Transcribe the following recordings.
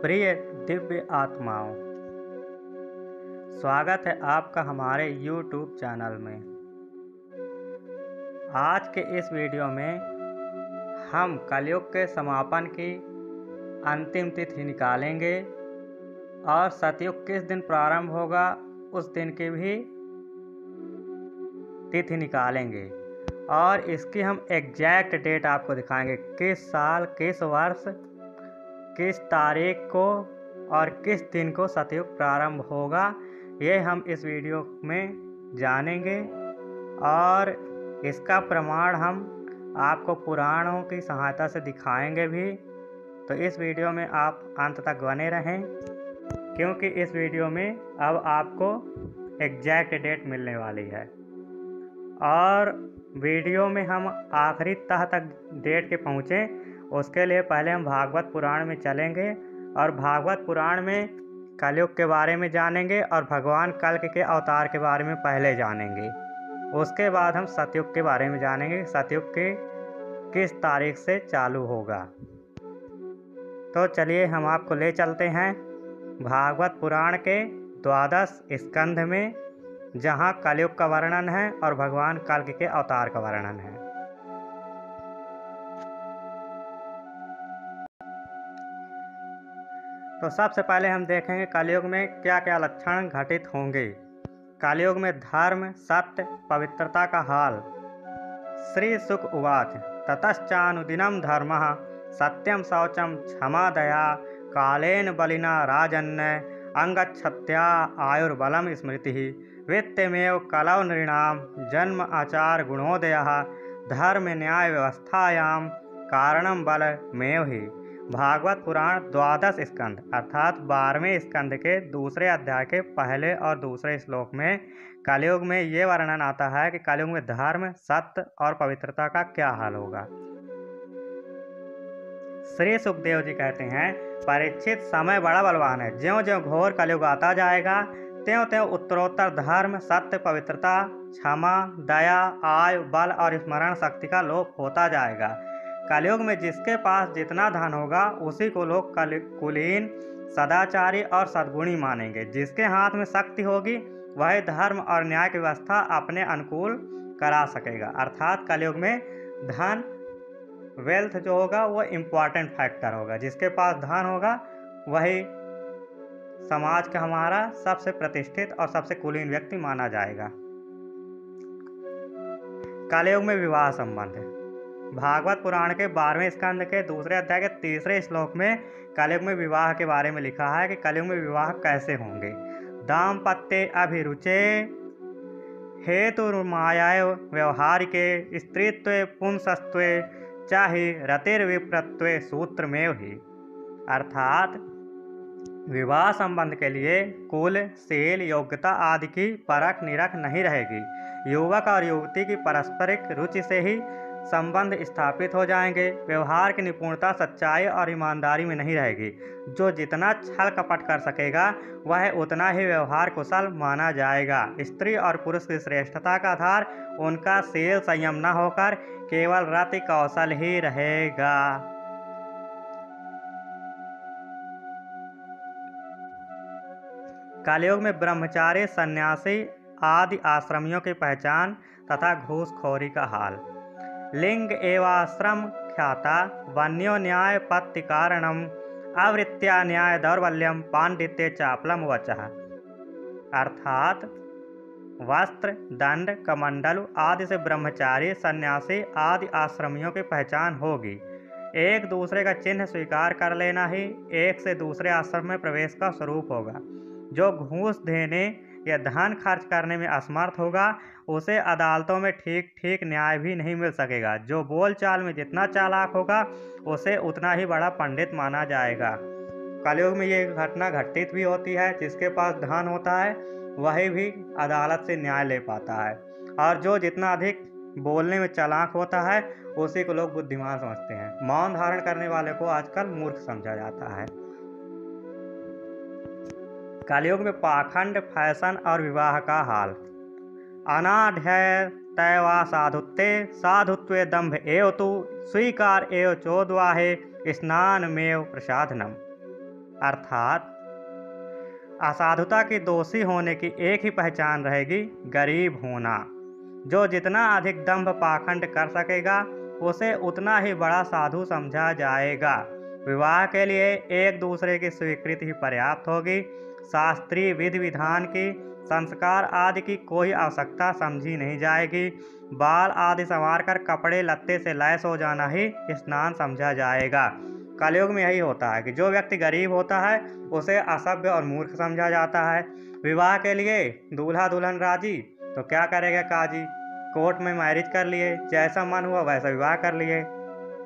प्रिय दिव्य आत्माओं, स्वागत है आपका हमारे YouTube चैनल में। आज के इस वीडियो में हम कलयुग के समापन की अंतिम तिथि निकालेंगे और सतयुग किस दिन प्रारंभ होगा उस दिन की भी तिथि निकालेंगे और इसकी हम एग्जैक्ट डेट आपको दिखाएंगे, किस साल, किस वर्ष, किस तारीख को और किस दिन को सतयुग प्रारंभ होगा, ये हम इस वीडियो में जानेंगे और इसका प्रमाण हम आपको पुराणों की सहायता से दिखाएंगे भी। तो इस वीडियो में आप अंत तक बने रहें, क्योंकि इस वीडियो में अब आपको एग्जैक्ट डेट मिलने वाली है और वीडियो में हम आखिरी तह तक डेट के पहुँचें उसके लिए पहले हम भागवत पुराण में चलेंगे और भागवत पुराण में कलयुग के बारे में जानेंगे और भगवान कल्कि के अवतार के बारे में पहले जानेंगे। उसके बाद हम सतयुग के बारे में जानेंगे, सतयुग के किस तारीख से चालू होगा। तो चलिए हम आपको ले चलते हैं भागवत पुराण के 12 स्कंध में, जहाँ कलयुग का वर्णन है और भगवान कल्कि के अवतार का वर्णन है। तो सबसे पहले हम देखेंगे कलयुग में क्या क्या लक्षण घटित होंगे। कलयुग में धर्म, सत्य, पवित्रता का हाल। श्री शुक उवाच ततश्चानुदिनं धर्मः सत्यं शौचं क्षमा दया कालेन बलिना राजन्य अंगच्छत्या आयुर्बलं स्मृतिः वित्तमेव कलौ नृणां जन्म आचार गुणोदयः धर्म न्याय व्यवस्थायां कारणं बलमेव हि। भागवत पुराण 12 स्कंद अर्थात 12वें स्कंद के दूसरे अध्याय के पहले और दूसरे श्लोक में कलयुग में ये वर्णन आता है कि कलयुग में धर्म, सत्य और पवित्रता का क्या हाल होगा। श्री सुखदेव जी कहते हैं, परीक्षित समय बड़ा बलवान है। ज्यों ज्यों घोर कलयुग आता जाएगा त्यों त्यों उत्तरोत्तर धर्म, सत्य, पवित्रता, क्षमा, दया, आयु, बल और स्मरण शक्ति का लोप होता जाएगा। कलयुग में जिसके पास जितना धन होगा उसी को लोग कुलीन, सदाचारी और सद्गुणी मानेंगे। जिसके हाथ में शक्ति होगी वह धर्म और न्याय की व्यवस्था अपने अनुकूल करा सकेगा। अर्थात कलयुग में धन, वेल्थ जो होगा वो इम्पोर्टेंट फैक्टर होगा। जिसके पास धन होगा वही समाज का हमारा सबसे प्रतिष्ठित और सबसे कुलीन व्यक्ति माना जाएगा। कलयुग में विवाह संबंध। भागवत पुराण के 12वें स्कंद के दूसरे अध्याय के तीसरे श्लोक में कलयुग में विवाह के बारे में लिखा है कि कलयुग में विवाह कैसे होंगे। दाम्पत्ये अभिरुचे हेतुर्मायाय व्यवहारिके स्त्रीत्वे पुंसत्वे चाहे रतिर्विप्रत्वे सूत्रमेव ही। अर्थात विवाह संबंध के लिए कुल, शील, योग्यता आदि की परख निरख नहीं रहेगी। युवक और युवती की पारस्परिक रुचि से ही संबंध स्थापित हो जाएंगे। व्यवहार की निपुणता सच्चाई और ईमानदारी में नहीं रहेगी। जो जितना छल कपट कर सकेगा वह उतना ही व्यवहार कुशल माना जाएगा। स्त्री और पुरुष की श्रेष्ठता का आधार उनका शील संयम न होकर केवल रति कौशल ही रहेगा। कलयुग में ब्रह्मचारी, सन्यासी आदि आश्रमियों की पहचान तथा घूसखोरी का हाल। लिंग एवाश्रम ख्याता वन्यो न्याय पत्ति कारणम आवृत्त्या न्याय दौर्बल्यम पांडित्य चापलम वचः। अर्थात वस्त्र, दंड, कमंडलु आदि से ब्रह्मचारी, सन्यासी आदि आश्रमियों की पहचान होगी। एक दूसरे का चिन्ह स्वीकार कर लेना ही एक से दूसरे आश्रम में प्रवेश का स्वरूप होगा। जो घूस देने या धन खर्च करने में असमर्थ होगा उसे अदालतों में ठीक न्याय भी नहीं मिल सकेगा। जो बोलचाल में जितना चालाक होगा उसे उतना ही बड़ा पंडित माना जाएगा। कलयुग में ये घटना घटित भी होती है। जिसके पास धन होता है वही भी अदालत से न्याय ले पाता है और जो जितना अधिक बोलने में चालाक होता है उसी को लोग बुद्धिमान समझते हैं। मौन धारण करने वाले को आजकल मूर्ख समझा जाता है। कलयुग में पाखंड, फैशन और विवाह का हाल। अनाढ़ तैवा साधुत्वे साधुत्वे दंभ एव तु स्वीकार एव चोद्वाहे स्नानमेव प्रसाधनम। अर्थात असाधुता की दोषी होने की एक ही पहचान रहेगी, गरीब होना। जो जितना अधिक दंभ पाखंड कर सकेगा उसे उतना ही बड़ा साधु समझा जाएगा। विवाह के लिए एक दूसरे की स्वीकृति ही पर्याप्त होगी। शास्त्रीय विधि विधान की, संस्कार आदि की कोई आवश्यकता समझी नहीं जाएगी। बाल आदि संवार कर कपड़े लत्ते से लैस हो जाना ही स्नान समझा जाएगा। कलयुग में यही होता है कि जो व्यक्ति गरीब होता है उसे असभ्य और मूर्ख समझा जाता है। विवाह के लिए दूल्हा दुल्हन राजी तो क्या करेगा काजी, कोर्ट में मैरिज कर लिए, जैसा मन हुआ वैसा विवाह कर लिए,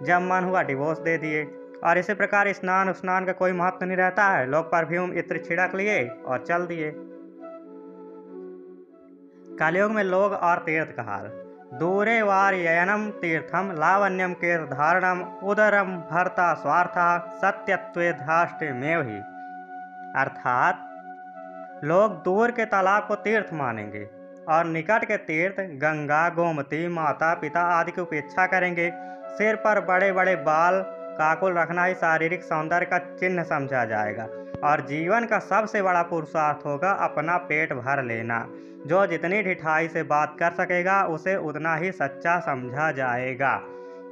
जब मन हुआ डिवोर्स दे दिए। और इसी प्रकार स्नान स्नान का कोई महत्व नहीं रहता है, लोग परफ्यूम इत्र छिड़क लिए और चल दिए। कलयुग में लोग और तीर्थ का हाल। दूरे वार्ययनम तीर्थम लावण्यम केश धारणम उदरम भरता स्वार्था सत्यत्वे धाष्टमेव ही। अर्थात लोग दूर के तालाब को तीर्थ मानेंगे और निकट के तीर्थ गंगा, गोमती, माता पिता आदि की उपेक्षा करेंगे। सिर पर बड़े बड़े बाल काकुल रखना ही शारीरिक सौंदर्य का चिन्ह समझा जाएगा और जीवन का सबसे बड़ा पुरुषार्थ होगा अपना पेट भर लेना। जो जितनी ढिठाई से बात कर सकेगा उसे उतना ही सच्चा समझा जाएगा।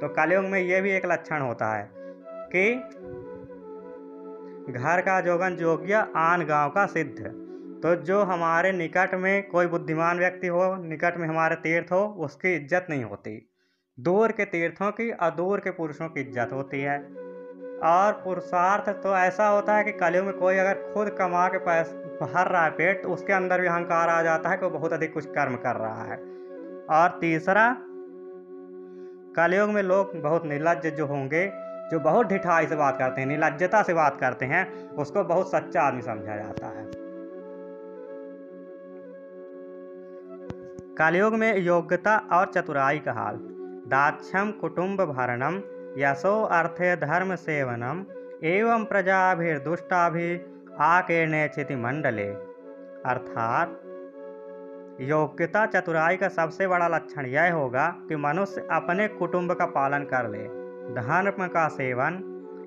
तो कलयुग में ये भी एक लक्षण होता है कि घर का जोगन जोग्य आन गांव का सिद्ध। तो जो हमारे निकट में कोई बुद्धिमान व्यक्ति हो, निकट में हमारे तीर्थ हो, उसकी इज्जत नहीं होती। दूर के तीर्थों की और दूर के पुरुषों की इज्जत होती है। और पुरुषार्थ तो ऐसा होता है कि कलयुग में कोई अगर खुद कमा के पैसा भर रहा है पेट तो उसके अंदर भी अहंकार आ जाता है कि वो बहुत अधिक कुछ कर्म कर रहा है। और तीसरा, कलयुग में लोग बहुत निर्लज्ज जो होंगे, जो बहुत ढिठाई से बात करते हैं, निर्लज्जता से बात करते हैं, उसको बहुत सच्चा आदमी समझा जाता है। कलयुग में योग्यता और चतुराई का हाल। दाक्ष्यम कुटुंब भरणम यशो अर्थे धर्म सेवनम एवं प्रजाभिर्दुष्टाभि आकीर्णे क्षिति मंडले। अर्थात योग्यता चतुराई का सबसे बड़ा लक्षण यह होगा कि मनुष्य अपने कुटुंब का पालन कर ले। धर्म का सेवन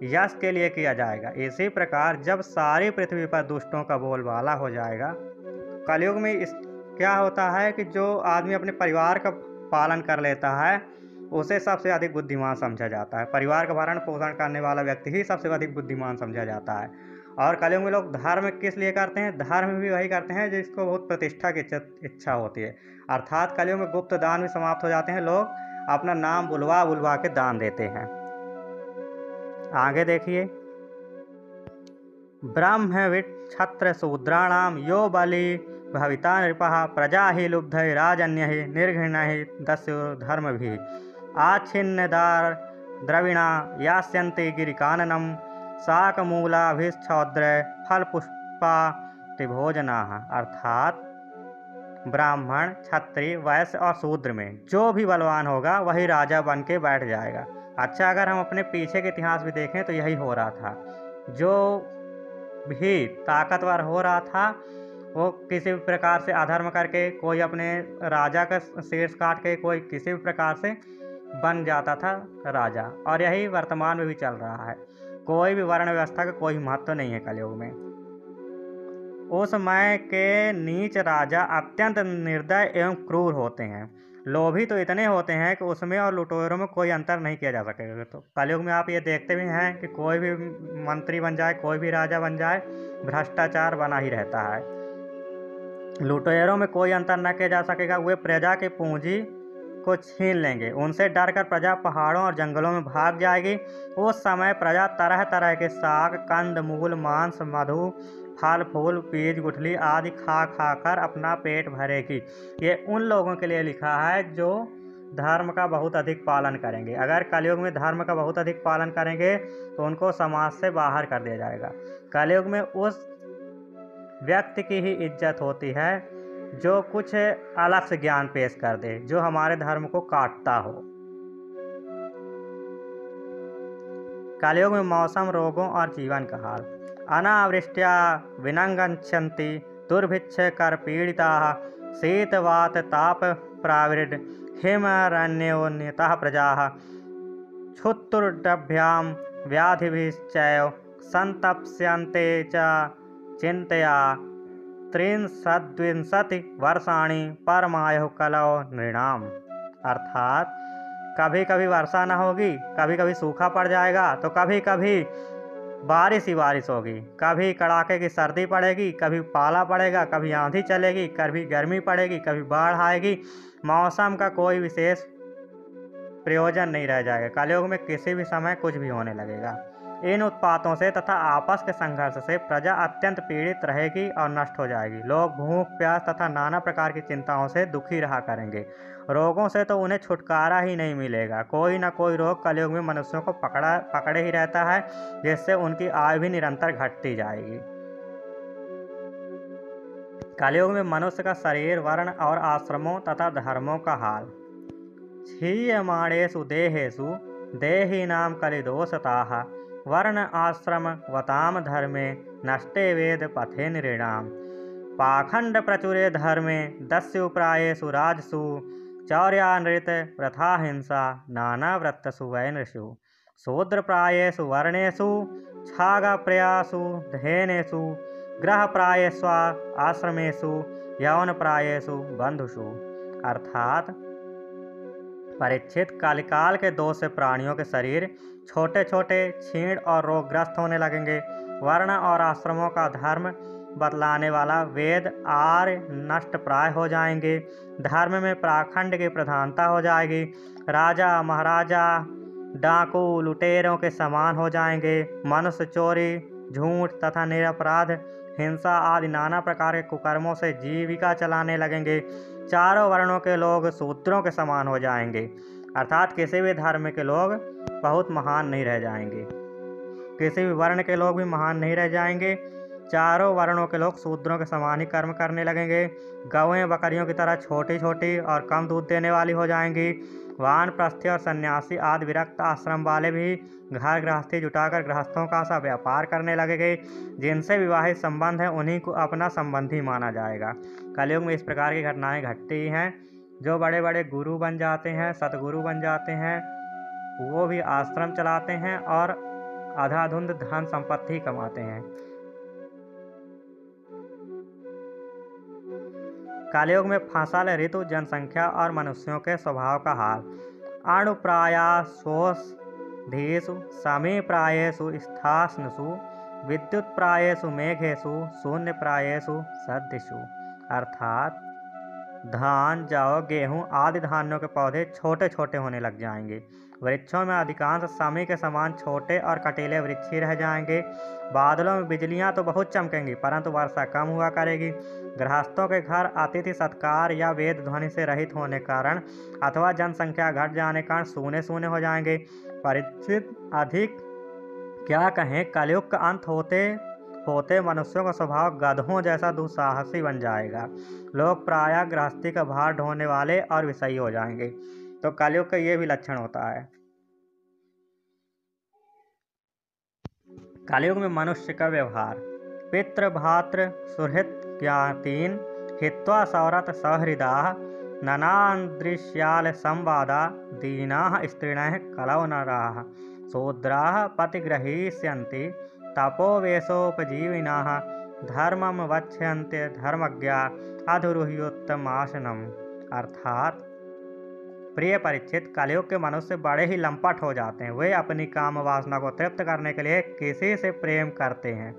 यश के लिए किया जाएगा। इसी प्रकार जब सारी पृथ्वी पर दुष्टों का बोलबाला हो जाएगा, कलयुग में इस क्या होता है कि जो आदमी अपने परिवार का पालन कर लेता है उसे सबसे अधिक बुद्धिमान समझा जाता है। परिवार का भरण पोषण करने वाला व्यक्ति ही सबसे अधिक बुद्धिमान समझा जाता है। और कलयुग में लोग धर्म किस लिए करते हैं? धर्म भी वही करते हैं जिसको बहुत प्रतिष्ठा की इच्छा होती है। अर्थात कलयुग में गुप्त दान भी समाप्त हो जाते हैं, लोग अपना नाम बुलवा बुलवा के दान देते हैं। आगे देखिए, ब्राह्मवित् क्षत्र शूद्राणाम यो बलि भविता नृपः प्रजा ही लुब्ध राजन्य ही निर्घृण ही दस्यु धर्म भी आच्छिन्नदार द्रविणा यास्यन्ति गिरिकाननम शाकमूलाभिश्छौद्र फल पुष्पा त्रिभोजना। अर्थात ब्राह्मण, क्षत्रिय, वैश्य और शूद्र में जो भी बलवान होगा वही राजा बन के बैठ जाएगा। अच्छा, अगर हम अपने पीछे के इतिहास भी देखें तो यही हो रहा था। जो भी ताकतवर हो रहा था वो किसी भी प्रकार से अधर्म करके, कोई अपने राजा का शीर्ष काट के, कोई किसी भी प्रकार से बन जाता था राजा। और यही वर्तमान में भी चल रहा है। कोई भी वर्ण व्यवस्था का कोई महत्व नहीं है कलयुग में। उस समय के नीच राजा अत्यंत निर्दय एवं क्रूर होते हैं। लोभी तो इतने होते हैं कि उसमें और लुटेरों में कोई अंतर नहीं किया जा सकेगा। तो कलयुग में आप ये देखते भी हैं कि कोई भी मंत्री बन जाए, कोई भी राजा बन जाए, भ्रष्टाचार बना ही रहता है। लुटेरों में कोई अंतर न किया जा सकेगा। वे प्रजा की पूंजी को छीन लेंगे। उनसे डरकर प्रजा पहाड़ों और जंगलों में भाग जाएगी। उस समय प्रजा तरह तरह के साग, कंद मूल, मांस, मधु, फल फूल, बीज गुठली आदि खा खा कर अपना पेट भरेगी। ये उन लोगों के लिए लिखा है जो धर्म का बहुत अधिक पालन करेंगे। अगर कलयुग में धर्म का बहुत अधिक पालन करेंगे तो उनको समाज से बाहर कर दिया जाएगा। कलयुग में उस व्यक्ति की ही इज्जत होती है जो कुछ अलग से ज्ञान पेश कर दे, जो हमारे धर्म को काटता हो। कलयुग में मौसम, रोगों और जीवन का हाल। अनावृष्ट्या विनंगच्छन्ति दुर्भिक्ष कर पीड़िता शीत वात ताप प्रावृड हिमरण्योन्यतः प्रजा क्षुत्तुर्भ्याम व्याधिभिश्चैव संतप्स्यन्ते च चिंतया त्रिंशद्विंशति वर्षाणि परमायुः कलौ नृणाम। अर्थात कभी कभी वर्षा न होगी, कभी कभी सूखा पड़ जाएगा, तो कभी कभी बारिश ही बारिश होगी, कभी कड़ाके की सर्दी पड़ेगी, कभी पाला पड़ेगा, कभी आंधी चलेगी, कभी गर्मी पड़ेगी, कभी बाढ़ आएगी। मौसम का कोई विशेष प्रयोजन नहीं रह जाएगा। कलयुग में किसी भी समय कुछ भी होने लगेगा। इन उत्पातों से तथा आपस के संघर्ष से प्रजा अत्यंत पीड़ित रहेगी और नष्ट हो जाएगी। लोग भूख प्यास तथा नाना प्रकार की चिंताओं से दुखी रहा करेंगे। रोगों से तो उन्हें छुटकारा ही नहीं मिलेगा। कोई न कोई रोग कलयुग में मनुष्यों को पकड़े ही रहता है, जिससे उनकी आयु भी निरंतर घटती जाएगी। कलयुग में मनुष्य का शरीर, वर्ण और आश्रमों तथा धर्मों का हाल। क्षीयमाणेषु देहेषु देहिनां कलिदोषताः वर्ण आश्रम वताम धर्मे नष्टे वेद पथे नृणाम। पाखंड प्रचुरे धर्मे दस्युप्रायेषु राजसु चौर्यानृत प्रथा हिंसा नानावृत्तसु वैनृषु। शूद्रप्रायेषु वर्णेषु छागप्रायेषु धेनेषु ग्रहप्रायेषु आश्रमेषु यौनप्रायेषु बंधुषु। अर्थात परीक्षित, कलिकाल के दोष से प्राणियों के शरीर छोटे छोटे, क्षीण और रोगग्रस्त होने लगेंगे। वर्ण और आश्रमों का धर्म बतलाने वाला वेद आर्य नष्ट प्राय हो जाएंगे। धर्म में पाखंड की प्रधानता हो जाएगी। राजा महाराजा डाकू लुटेरों के समान हो जाएंगे। मनुष्य चोरी, झूठ तथा निरपराध हिंसा आदि नाना प्रकार के कुकर्मों से जीविका चलाने लगेंगे। चारों वर्णों के लोग शूद्रों के समान हो जाएंगे। अर्थात किसी भी धर्म के लोग बहुत महान नहीं रह जाएंगे, किसी भी वर्ण के लोग भी महान नहीं रह जाएंगे। चारों वर्णों के लोग शूद्रों के समान ही कर्म करने लगेंगे। गौएं बकरियों की तरह छोटी छोटी और कम दूध देने वाली हो जाएंगी। वानप्रस्थी और सन्यासी आदि विरक्त आश्रम वाले भी घर गृहस्थी जुटाकर गृहस्थों का सा व्यापार करने लगेंगे। जिनसे विवाहित संबंध है उन्हीं को अपना संबंधी माना जाएगा। कलयुग में इस प्रकार की घटनाएं घटती हैं। जो बड़े बड़े गुरु बन जाते हैं, सतगुरु बन जाते हैं, वो भी आश्रम चलाते हैं और अंधाधुंध धन संपत्ति कमाते हैं। कलयुग में फसल ऋतु, जनसंख्या और मनुष्यों के स्वभाव का हाल। अणुप्रायासोषधीषु समीप्रायेषु स्थास्नुषु विद्युत्प्रायेषु मेघेषु शून्यप्रायेषु सदृशु। अर्थात धान, जौ, गेहूं आदि धान्यों के पौधे छोटे छोटे होने लग जाएंगे। वृक्षों में अधिकांश समी के समान छोटे और कटीले वृक्ष ही रह जाएंगे। बादलों में बिजलियां तो बहुत चमकेंगी, परंतु वर्षा कम हुआ करेगी। गृहस्थों के घर अतिथि सत्कार या वेद ध्वनि से रहित होने कारण अथवा जनसंख्या घट जाने कारण सूने सूने हो जाएंगे। परिचित अधिक क्या कहें, कलयुग का अंत होते होते मनुष्यों का स्वभाव गधों जैसा दुस्साहसी बन जाएगा। लोग प्रायः गृहस्थी का भार ढोने वाले और विषयी हो जाएंगे। तो कलयुग का ये भी लक्षण होता है। कलयुग में मनुष्य का व्यवहार। पितृ भातृ सुहृत ज्ञातीन हित्वा सौरत सहृदाः ननादृश्याल संवादा दीनाः स्त्रीणः कलौ नराः शूद्राः पतिग्रहीष्यन्ति तपोवेशोपजीविनाः धर्मं वक्ष्यन्ते धर्मज्ञा अधुरुह्योत्तमाशनम्। अर्थात प्रिय परीक्षित, कलयुग के मनुष्य बड़े ही लंपट हो जाते हैं। वे अपनी काम वासना को तृप्त करने के लिए किसी से प्रेम करते हैं।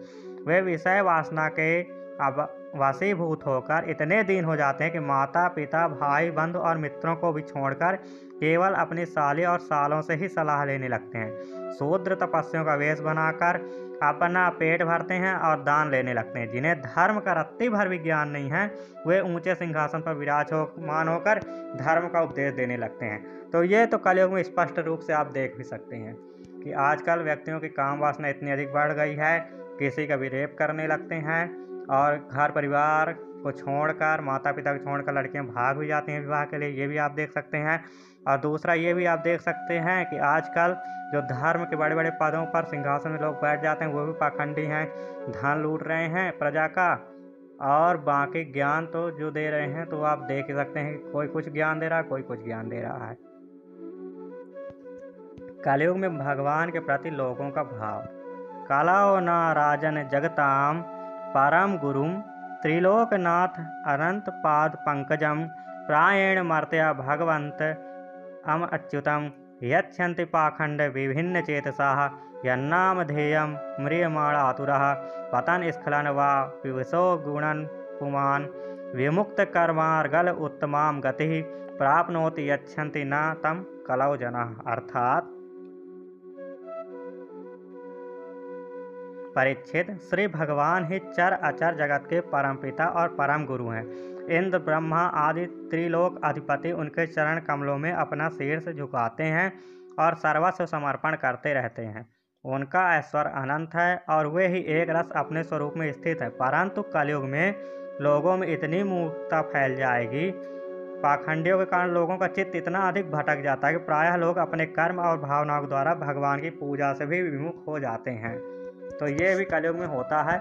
वे विषय वासना के अब वशीभूत होकर इतने दीन हो जाते हैं कि माता पिता भाई बंधु और मित्रों को भी छोड़कर केवल अपनी साली और सालों से ही सलाह लेने लगते हैं। शूद्र तपस्वियों का वेश बनाकर अपना पेट भरते हैं और दान लेने लगते हैं। जिन्हें धर्म का रत्ती भर भी ज्ञान नहीं है, वे ऊंचे सिंहासन पर विराजमान होकर धर्म का उपदेश देने लगते हैं। तो ये तो कलयुग में स्पष्ट रूप से आप देख भी सकते हैं कि आजकल व्यक्तियों की काम वासना इतनी अधिक बढ़ गई है, किसी का भी रेप करने लगते हैं और घर परिवार को छोड़कर, माता पिता को छोड़कर लड़कियां भाग भी जाती हैं विवाह के लिए। ये भी आप देख सकते हैं। और दूसरा ये भी आप देख सकते हैं कि आजकल जो धर्म के बड़े बड़े पदों पर सिंहासन में लोग बैठ जाते हैं, वो भी पाखंडी हैं, धन लूट रहे हैं प्रजा का, और बाकी ज्ञान तो जो दे रहे हैं तो आप देख ही सकते हैं कि कोई कुछ ज्ञान दे रहा है, कोई कुछ ज्ञान दे रहा है। कलयुग में भगवान के प्रति लोगों का भाव। कलौ न राजन जगताम परम गुरुम त्रिलोकनाथ अनंत पाद पंकजम प्रायेण मर्त्या भगवंत अम अच्युतम यच्छन्ति पाखंड विभिन्न चेतसाः यन्नामधेयं म्रियमाणातुरः पतन स्खलन वा विवशो गुणन पुमान् विमुक्त कर्मार्गल उत्तमां गतिः प्राप्नोति यच्छन्ति न तम कलौ जनाः। अर्थात परीक्षित, श्री भगवान ही चर अचर जगत के परमपिता और परम गुरु हैं। इंद्र, ब्रह्मा आदि त्रिलोक अधिपति उनके चरण कमलों में अपना शीर्ष झुकाते हैं और सर्वस्व समर्पण करते रहते हैं। उनका ऐश्वर्य अनंत है और वे ही एक रस अपने स्वरूप में स्थित है। परंतु कलयुग में लोगों में इतनी मूर्खता फैल जाएगी, पाखंडियों के कारण लोगों का चित्त इतना अधिक भटक जाता है कि प्रायः लोग अपने कर्म और भावनाओं द्वारा भगवान की पूजा से भी विमुख हो जाते हैं। तो ये भी कलयुग में होता है।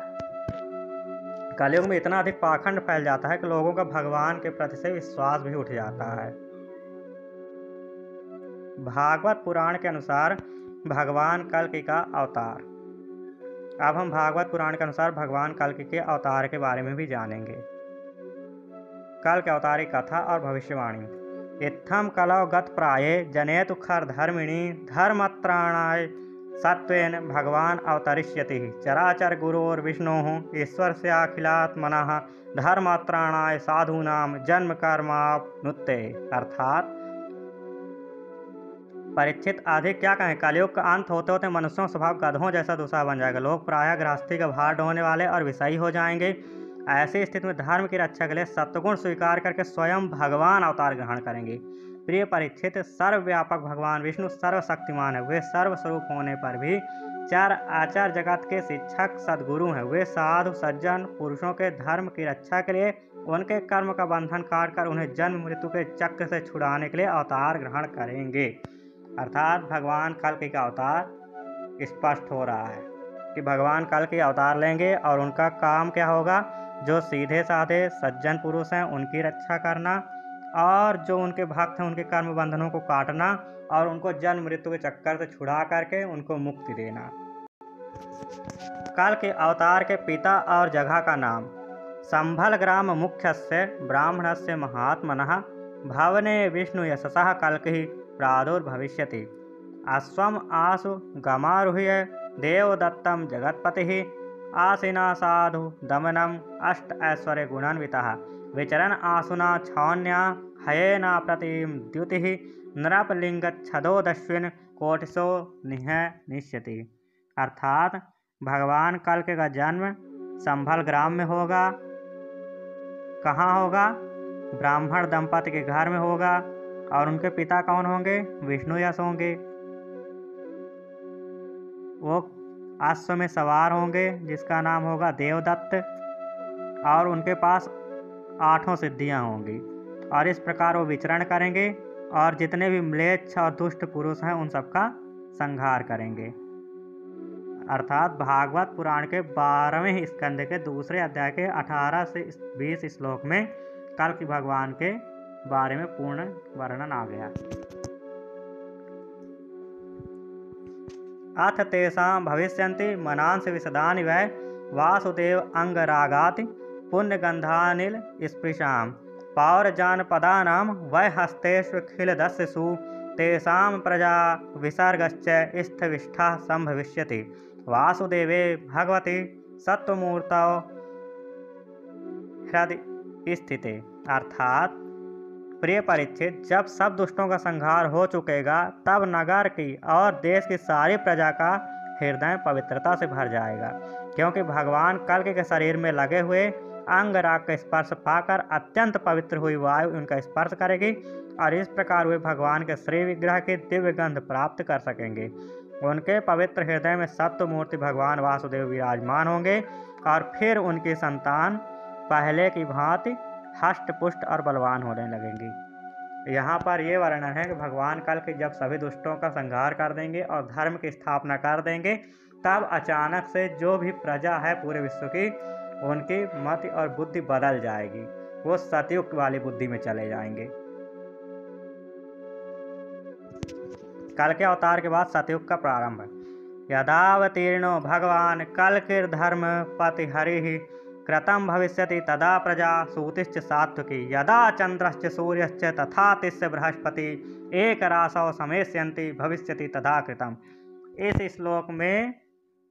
कलयुग में इतना अधिक पाखंड फैल जाता है कि लोगों का भगवान के प्रति से विश्वास भी उठ जाता है। भागवत पुराण के अनुसार भगवान कल्कि का अवतार। अब हम भागवत पुराण के अनुसार भगवान कल्कि के अवतार के बारे में भी जानेंगे। कल के अवतार की कथा और भविष्यवाणी। इत्थम कलौ गत प्राये जनेतु खर धर्मिणी धर्मत्राणाय सत्वेन भगवान अवतरिष्यति चराचर गुरोर विष्णोः ईश्वरस्याखिलात्मनः धर्मत्राणाय साधूनाम जन्म कर्माप्नुते। अर्थात परीक्षित, आदि क्या कहें, कलयुग का अंत होते होते मनुष्यों का स्वभाव गधों जैसा दूसरा बन जाएगा। लोग प्रायः गृहस्थी का भार ढोने वाले और विषयी हो जाएंगे। ऐसी स्थिति में धर्म की रक्षा के लिए सत्वगुण स्वीकार करके स्वयं भगवान अवतार ग्रहण करेंगे। प्रिय परीक्षित, सर्वव्यापक भगवान विष्णु सर्वशक्तिमान है। वे सर्वस्वरूप होने पर भी चार आचार जगत के शिक्षक सद्गुरु हैं। वे साधु सज्जन पुरुषों के धर्म की रक्षा के लिए उनके कर्म का बंधन काटकर उन्हें जन्म मृत्यु के चक्र से छुड़ाने के लिए अवतार ग्रहण करेंगे। अर्थात भगवान कल्कि का अवतार स्पष्ट हो रहा है कि भगवान कल्कि अवतार लेंगे और उनका काम क्या होगा, जो सीधे साधे सज्जन पुरुष हैं उनकी रक्षा करना और जो उनके भक्त हैं उनके कर्म बंधनों को काटना और उनको जन्म मृत्यु के चक्कर से छुड़ा करके उनको मुक्ति देना। कल के अवतार के पिता और जगह का नाम। संभल ग्राम मुख्यस्य ब्राह्मणस्य महात्मनः भवने विष्णु यशसः कल्कि प्रादुर्भविष्यति अश्वम आसु गमारुह्य देवदत्तं जगत्पतिः आसीना साधु दमनम अष्ट ऐश्वर्य गुणान्वितः विचरण आसुना छौन्या हयेना प्रतिम द्युतिः नृपलिंगच्छदोदश्विन कोटिसो निश्यति। अर्थात भगवान कल्कि का जन्म संभल ग्राम में होगा। कहाँ होगा? ब्राह्मण दंपति के घर में होगा और उनके पिता कौन होंगे? विष्णु यश होंगे। वो अश्व में सवार होंगे जिसका नाम होगा देवदत्त और उनके पास 8 सिद्धियां होंगी और इस प्रकार वो विचरण करेंगे और जितने भी म्लेच्छ और दुष्ट पुरुष हैं उन सबका संहार करेंगे। अर्थात भागवत पुराण के 12वें स्कंद के दूसरे अध्याय के 18 से 20 श्लोक में कल्कि भगवान के बारे में पूर्ण वर्णन आ गया। अथ तेषां भविष्यन्ति मनांसि विशदानि वै वासुदेव अंगरागाति पुण्यगंधानिल स्पृशां पौरजानपदानां वै हस्तेष्वखिलदस्यु तेषां प्रजा विसर्गश्च स्थविष्ठा संभविष्यति वासुदेवे भगवति सत्वमूर्तौ हृदय स्थिते। अर्थात प्रिय परीक्षित, जब सब दुष्टों का संहार हो चुकेगा तब नगर की और देश की सारी प्रजा का हृदय पवित्रता से भर जाएगा, क्योंकि भगवान कल्कि के शरीर में लगे हुए अंगराग का स्पर्श पाकर अत्यंत पवित्र हुई वायु उनका स्पर्श करेगी और इस प्रकार वे भगवान के श्री विग्रह की दिव्य गंध प्राप्त कर सकेंगे। उनके पवित्र हृदय में सत्व मूर्ति भगवान वासुदेव विराजमान होंगे और फिर उनकी संतान पहले की भांति हष्ट पुष्ट और बलवान होने लगेंगी। यहाँ पर ये वर्णन है कि भगवान कल्कि जब सभी दुष्टों का संहार कर देंगे और धर्म की स्थापना कर देंगे तब अचानक से जो भी प्रजा है पूरे विश्व की उनकी मति और बुद्धि बदल जाएगी। वो सतयुग वाली बुद्धि में चले जाएंगे। कल्कि अवतार के बाद सतयुग का प्रारंभ है। यदावतीर्णो भगवान् कल्किर्धर्म पति हरिः कृतं भविष्यति तदा प्रजा सूतिश्च सात्विकी यदा चंद्रश्च सूर्यश्च तथा तिस्य बृहस्पति एक रासौ समेष्यन्ति भविष्यति तदा कृतम्। इस श्लोक में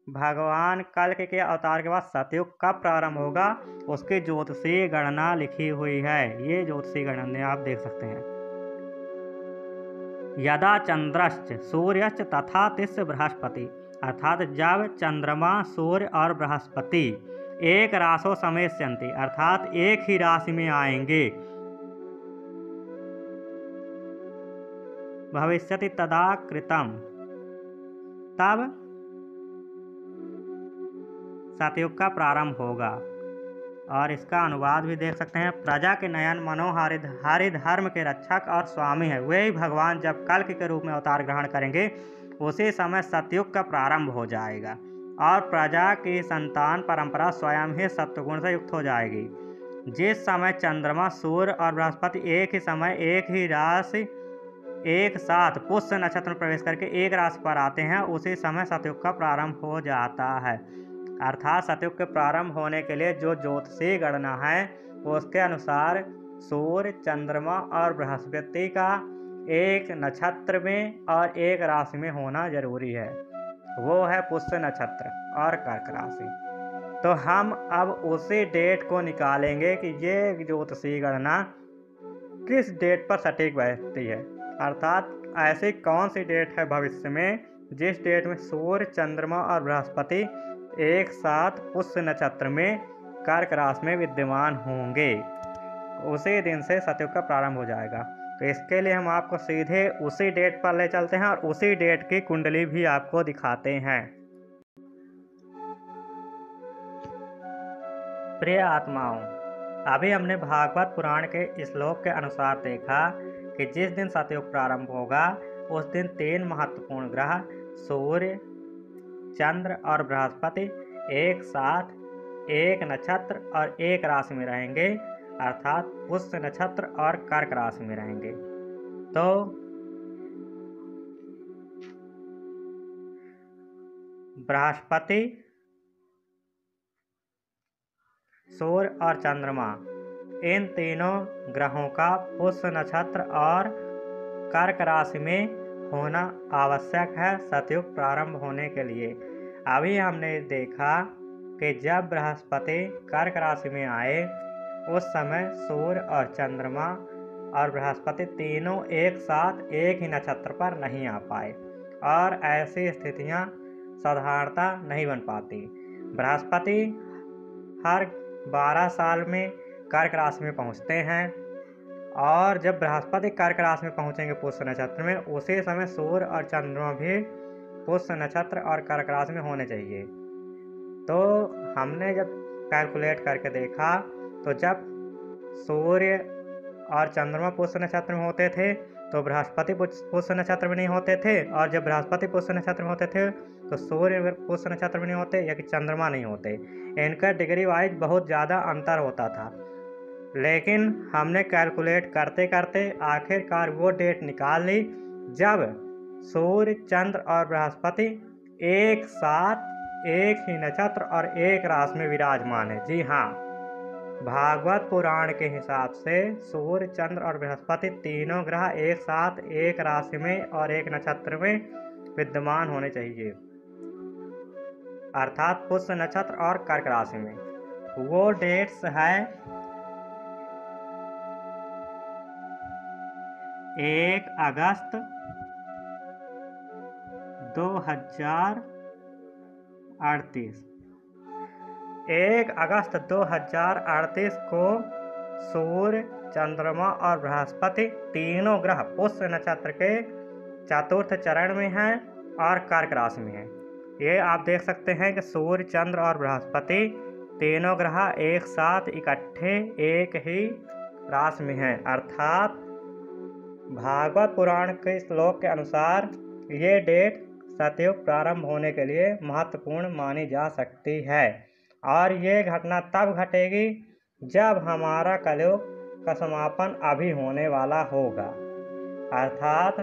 भगवान कल्कि के अवतार के बाद सतयुग कब प्रारंभ होगा उसकी ज्योतिषीय गणना लिखी हुई है। ये ज्योतिषीय गणना आप देख सकते हैं। यदा चंद्रश्च सूर्यश्च तथा तिस्य बृहस्पति, अर्थात जब चंद्रमा सूर्य और बृहस्पति एक रासो समेष्यन्ति अर्थात एक ही राशि में आएंगे, भविष्यति तदा कृतम, तब सतयुग का प्रारंभ होगा। और इसका अनुवाद भी देख सकते हैं। प्रजा के नयन मनोहारी धर्म के रक्षक और स्वामी है, वही भगवान जब कल्कि के रूप में अवतार ग्रहण करेंगे उसी समय सतयुग का प्रारंभ हो जाएगा और प्रजा की संतान परंपरा स्वयं ही सत्वगुण से युक्त हो जाएगी। जिस समय चंद्रमा सूर्य और बृहस्पति एक ही समय एक ही राशि एक साथ पुष्य नक्षत्र में प्रवेश करके एक राशि पर आते हैं उसी समय सतयुग का प्रारंभ हो जाता है। अर्थात सतयुग के प्रारंभ होने के लिए जो ज्योतिषीय गणना है उसके अनुसार सूर्य चंद्रमा और बृहस्पति का एक नक्षत्र में और एक राशि में होना जरूरी है, वो है पुष्य नक्षत्र और कर्क राशि। तो हम अब उसी डेट को निकालेंगे कि ये ज्योतिषीय गणना किस डेट पर सटीक बैठती है, अर्थात ऐसी कौन सी डेट है भविष्य में जिस डेट में सूर्य चंद्रमा और बृहस्पति एक साथ पुष्य नक्षत्र में कर्क राशि में विद्यमान होंगे, उसी दिन से सतयुग का प्रारंभ हो जाएगा। तो इसके लिए हम आपको सीधे उसी डेट पर ले चलते हैं और उसी डेट की कुंडली भी आपको दिखाते हैं। प्रिय आत्माओं, अभी हमने भागवत पुराण के श्लोक के अनुसार देखा कि जिस दिन सतयुग प्रारंभ होगा उस दिन 3 महत्वपूर्ण ग्रह सूर्य चंद्र और बृहस्पति एक साथ एक नक्षत्र और एक राशि में रहेंगे, अर्थात पुष्य नक्षत्र और कर्क राशि में रहेंगे। तो बृहस्पति सूर्य और चंद्रमा इन तीनों ग्रहों का पुष्य नक्षत्र और कर्क राशि में होना आवश्यक है सतयुग प्रारंभ होने के लिए। अभी हमने देखा कि जब बृहस्पति कर्क राशि में आए उस समय सूर्य और चंद्रमा और बृहस्पति तीनों एक साथ एक ही नक्षत्र पर नहीं आ पाए और ऐसी स्थितियां साधारणतः नहीं बन पाती। बृहस्पति हर 12 साल में कर्क राशि में पहुंचते हैं और जब बृहस्पति कर्क राशि में पहुंचेंगे पुष्य नक्षत्र में उसी समय सूर्य और चंद्रमा भी पुष्य नक्षत्र और कर्क राशि में होने चाहिए। तो हमने जब कैलकुलेट करके देखा तो जब सूर्य और चंद्रमा पुष्य नक्षत्र में होते थे तो बृहस्पति पुष्य नक्षत्र में नहीं होते थे, और जब बृहस्पति पुष्य नक्षत्र में होते थे तो सूर्य पुष्य नक्षत्र में नहीं होते या कि चंद्रमा नहीं होते। इनका डिग्री वाइज बहुत ज़्यादा अंतर होता था, लेकिन हमने कैलकुलेट करते करते आखिरकार वो डेट निकाल ली जब सूर्य चंद्र और बृहस्पति एक साथ एक ही नक्षत्र और एक राशि में विराजमान है। जी हाँ, भागवत पुराण के हिसाब से सूर्य चंद्र और बृहस्पति तीनों ग्रह एक साथ एक राशि में और एक नक्षत्र में विद्यमान होने चाहिए, अर्थात पुष्य नक्षत्र और कर्क राशि में। वो डेट्स है 1 अगस्त 2038। 1 अगस्त 2038 को सूर्य चंद्रमा और बृहस्पति तीनों ग्रह पुष्य नक्षत्र के चतुर्थ चरण में हैं और कर्क राशि में हैं। ये आप देख सकते हैं कि सूर्य चंद्र और बृहस्पति तीनों ग्रह एक साथ इकट्ठे एक ही राशि में हैं, अर्थात भागवत पुराण के श्लोक के अनुसार ये डेट सतयुग प्रारंभ होने के लिए महत्वपूर्ण मानी जा सकती है। और ये घटना तब घटेगी जब हमारा कलयुग का समापन अभी होने वाला होगा, अर्थात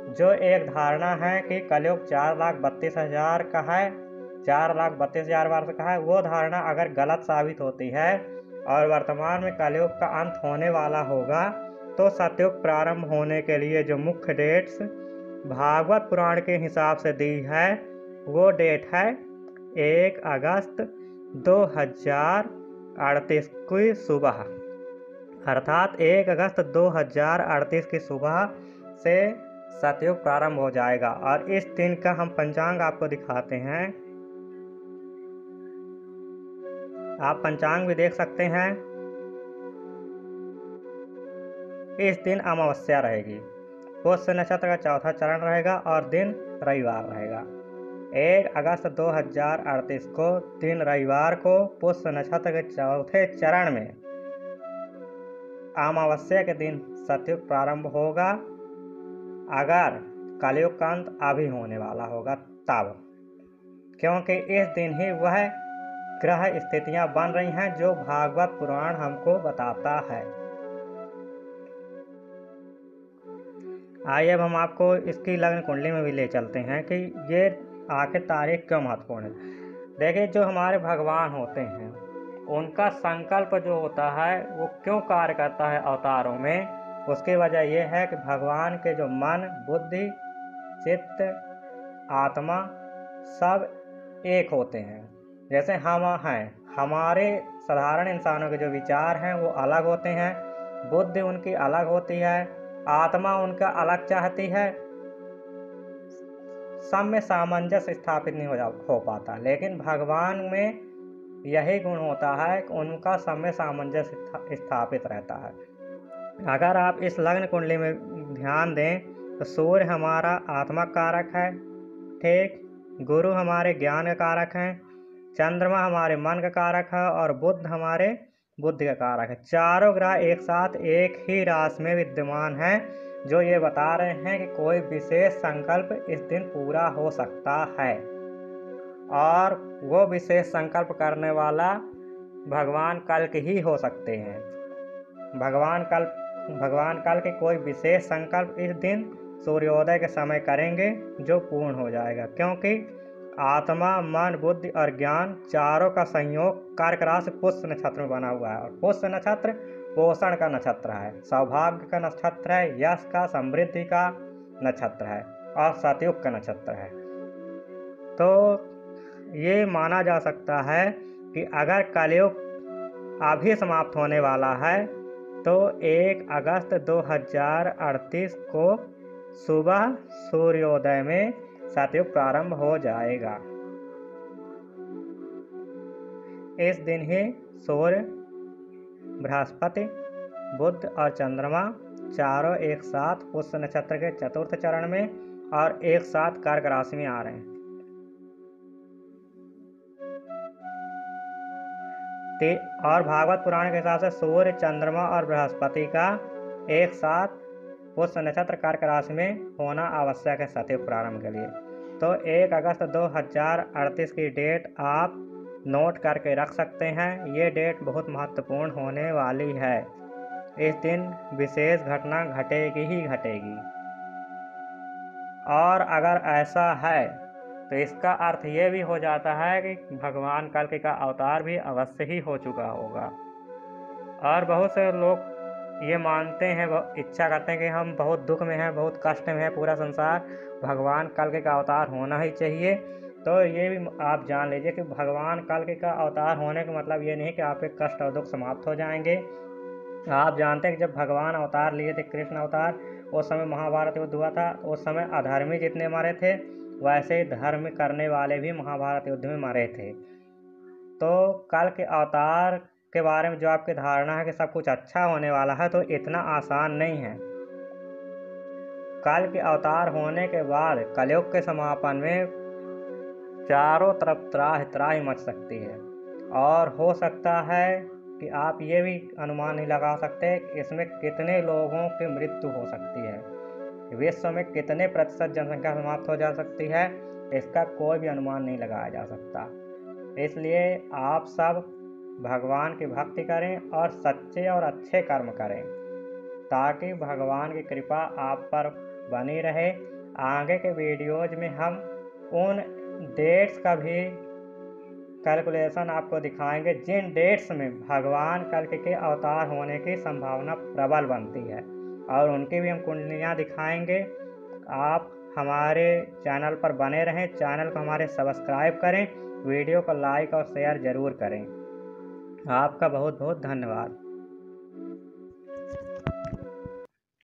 जो एक धारणा है कि कलयुग 4,32,000 का है, 4,32,000 वर्ष का है, वो धारणा अगर गलत साबित होती है और वर्तमान में कलयुग का अंत होने वाला होगा, तो सतयुग प्रारंभ होने के लिए जो मुख्य डेट्स भागवत पुराण के हिसाब से दी है, वो डेट है 1 अगस्त 2038 की सुबह, अर्थात 1 अगस्त 2038 की सुबह से सतयुग प्रारंभ हो जाएगा। और इस दिन का हम पंचांग आपको दिखाते हैं, आप पंचांग भी देख सकते हैं। इस दिन अमावस्या रहेगी, पुष्य नक्षत्र का चौथा चरण रहेगा और दिन रविवार रहेगा। 1 अगस्त 2038 को दिन रविवार को पुष्य नक्षत्र के चौथे चरण में अमावस्या के दिन सतयुग प्रारंभ होगा, अगर कलयुग का अंत अभी होने वाला होगा तब, क्योंकि इस दिन ही वह ग्रह स्थितियां बन रही हैं जो भागवत पुराण हमको बताता है। आइए अब हम आपको इसकी लग्न कुंडली में भी ले चलते हैं कि ये आखिर तारीख क्यों महत्वपूर्ण है। देखिए, जो हमारे भगवान होते हैं उनका संकल्प जो होता है वो क्यों कार्य करता है अवतारों में, उसकी वजह यह है कि भगवान के जो मन, बुद्धि, चित्त, आत्मा सब एक होते हैं। जैसे हम हैं, हमारे साधारण इंसानों के जो विचार हैं वो अलग होते हैं, बुद्धि उनकी अलग होती है, आत्मा उनका अलग चाहती है, सब में सामंजस्य स्थापित नहीं हो पाता। लेकिन भगवान में यही गुण होता है कि उनका सब में सामंजस्य स्थापित रहता है। अगर आप इस लग्न कुंडली में ध्यान दें तो सूर्य हमारा आत्मा कारक है, ठीक, गुरु हमारे ज्ञान का कारक हैं, चंद्रमा हमारे मन का कारक है और बुध हमारे बुद्धि का कारक है। चारों ग्रह एक साथ एक ही राशि में विद्यमान हैं, जो ये बता रहे हैं कि कोई विशेष संकल्प इस दिन पूरा हो सकता है, और वो विशेष संकल्प करने वाला भगवान कल के ही हो सकते हैं। भगवान कल के कोई विशेष संकल्प इस दिन सूर्योदय के समय करेंगे जो पूर्ण हो जाएगा, क्योंकि आत्मा, मन, बुद्धि और ज्ञान चारों का संयोग कर्क राशि पुष्य नक्षत्र में बना हुआ है। और पुष्य नक्षत्र पोषण का नक्षत्र है, सौभाग्य का नक्षत्र है, यश का, समृद्धि का नक्षत्र है और सतयुग का नक्षत्र है। तो ये माना जा सकता है कि अगर कलयुग अभी समाप्त होने वाला है तो 1 अगस्त 2038 को सुबह सूर्योदय में सतयुग प्रारंभ हो जाएगा। इस दिन ही सूर्य, बृहस्पति, बुध और चंद्रमा चारों एक साथ पुष्य नक्षत्र के चतुर्थ चरण में और एक साथ कर्क राशि में आ रहे हैं। और भागवत पुराण के हिसाब से सूर्य, चंद्रमा और बृहस्पति का एक साथ पुष्य नक्षत्र कर्क राशि में होना आवश्यक है सतयुग प्रारंभ के लिए। तो 1 अगस्त 2038 की डेट आप नोट करके रख सकते हैं। ये डेट बहुत महत्वपूर्ण होने वाली है। इस दिन विशेष घटना घटेगी ही घटेगी, और अगर ऐसा है तो इसका अर्थ ये भी हो जाता है कि भगवान कल्कि का अवतार भी अवश्य ही हो चुका होगा। और बहुत से लोग ये मानते हैं, इच्छा करते हैं कि हम बहुत दुख में हैं, बहुत कष्ट में है पूरा संसार, भगवान कल्कि का अवतार होना ही चाहिए। तो ये भी आप जान लीजिए कि भगवान कल्कि का अवतार होने का मतलब ये नहीं कि आपके कष्ट और दुख समाप्त हो जाएंगे। आप जानते हैं कि जब भगवान अवतार लिए थे, कृष्ण अवतार, उस समय महाभारत युद्ध हुआ था। उस समय अधर्मी जितने मरे थे, वैसे ही धर्म करने वाले भी महाभारत युद्ध में मरे थे। तो कल के अवतार के बारे में जो आपकी धारणा है कि सब कुछ अच्छा होने वाला है, तो इतना आसान नहीं है। कल के अवतार होने के बाद कलयुग के समापन में चारों तरफ त्राहि त्राहि मच सकती है, और हो सकता है कि आप ये भी अनुमान नहीं लगा सकते कि इसमें कितने लोगों की मृत्यु हो सकती है, विश्व में कितने प्रतिशत जनसंख्या समाप्त हो जा सकती है, इसका कोई भी अनुमान नहीं लगाया जा सकता। इसलिए आप सब भगवान की भक्ति करें और सच्चे और अच्छे कर्म करें, ताकि भगवान की कृपा आप पर बनी रहे आगे के वीडियोज में हम उन डेट्स का भी कैलकुलेशन आपको दिखाएंगे जिन डेट्स में भगवान कल्कि के अवतार होने की संभावना प्रबल बनती है, और उनकी भी हम कुंडलियाँ दिखाएंगे। आप हमारे चैनल पर बने रहें, चैनल को हमारे सब्सक्राइब करें, वीडियो को लाइक और शेयर ज़रूर करें। आपका बहुत बहुत धन्यवाद।